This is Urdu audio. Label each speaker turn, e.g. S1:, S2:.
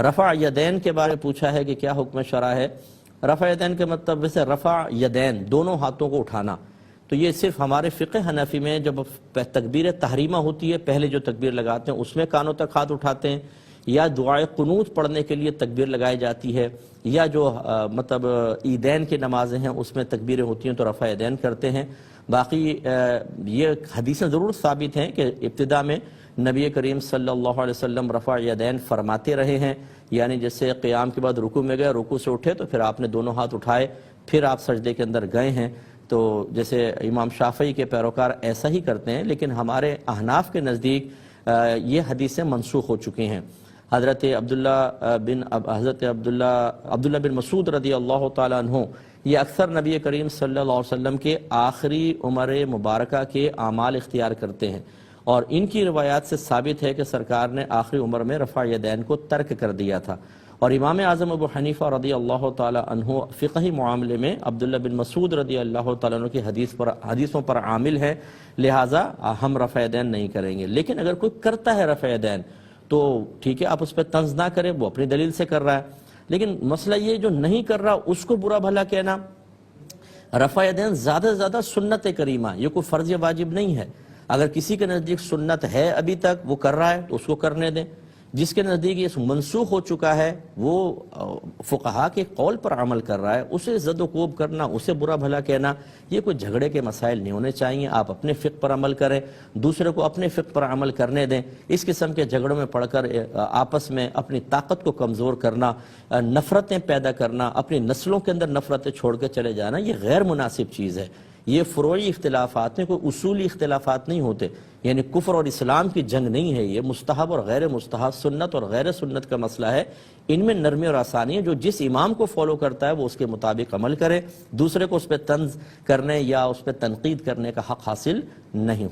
S1: رفع یدین کے بارے میں پوچھا ہے کہ کیا حکم شرع ہے۔ رفع یدین کے مطلب سے رفع یدین دونوں ہاتھوں کو اٹھانا، تو یہ صرف ہمارے فقہ حنفی میں جب تکبیر تحریمہ ہوتی ہے پہلے جو تکبیر لگاتے ہیں اس میں کانوں تک ہاتھ اٹھاتے ہیں، یا دعائے قنوت پڑھنے کے لیے تکبیر لگائی جاتی ہے، یا جو مطلب عیدین کی نمازیں ہیں اس میں تکبیریں ہوتی ہیں تو رفع یدین کرتے ہیں۔ باقی یہ حدیثیں ضرور ثابت ہیں کہ ابتدا میں نبی کریم صلی اللہ علیہ وسلم رفع یدین فرماتے رہے ہیں، یعنی جیسے قیام کے بعد رکوع میں گئے، رکوع سے اٹھے تو پھر آپ نے دونوں ہاتھ اٹھائے، پھر آپ سجدے کے اندر گئے ہیں۔ تو جیسے امام شافعی کے پیروکار ایسا ہی کرتے ہیں، لیکن ہمارے احناف کے نزدیک یہ حدیثیں منسوخ ہو چکی ہیں۔ حضرت عبداللہ بن مسعود رضی اللہ تعالیٰ عنہ یہ اکثر نبی کریم صلی اللہ علیہ وسلم کے آخری عمر مبارکہ کے اعمال اختیار کرتے ہیں، اور ان کی روایات سے ثابت ہے کہ سرکار نے آخری عمر میں رفع یدین کو ترک کر دیا تھا۔ اور امام اعظم ابو حنیفہ رضی اللہ تعالیٰ عنہ فقہی معاملے میں عبداللہ بن مسعود رضی اللہ تعالیٰ عنہ کی حدیثوں پر عامل ہے، لہٰذا ہم رفع یدین نہیں کریں گے۔ لیکن اگر کوئی کرتا ہے رفع یدین تو ٹھیک ہے، آپ اس پہ طنز نہ کریں، وہ اپنی دلیل سے کر رہا ہے، لیکن مسئلہ یہ جو نہیں کر رہا اس کو برا بھلا کہنا۔ رفع یدین زیادہ سے زیادہ سنت کریمہ، یہ کوئی فرض یا واجب نہیں ہے۔ اگر کسی کے نزدیک سنت ہے ابھی تک وہ کر رہا ہے تو اس کو کرنے دیں، جس کے نزدیک یہ منسوخ ہو چکا ہے وہ فقہا کے قول پر عمل کر رہا ہے، اسے زد و کوب کرنا، اسے برا بھلا کہنا، یہ کوئی جھگڑے کے مسائل نہیں ہونے چاہیے۔ آپ اپنے فقہ پر عمل کریں، دوسرے کو اپنے فقہ پر عمل کرنے دیں۔ اس قسم کے جھگڑوں میں پڑھ کر آپس میں اپنی طاقت کو کمزور کرنا، نفرتیں پیدا کرنا، اپنی نسلوں کے اندر نفرتیں چھوڑ کے چلے جانا، یہ غیر مناسب چیز ہے۔ یہ فروعی اختلافات ہیں، کوئی اصولی اختلافات نہیں ہوتے، یعنی کفر اور اسلام کی جنگ نہیں ہے، یہ مستحب اور غیر مستحب، سنت اور غیر سنت کا مسئلہ ہے۔ ان میں نرمی اور آسانی ہے، جو جس امام کو فالو کرتا ہے وہ اس کے مطابق عمل کرے، دوسرے کو اس پہ طنز کرنے یا اس پہ تنقید کرنے کا حق حاصل نہیں ہوتا۔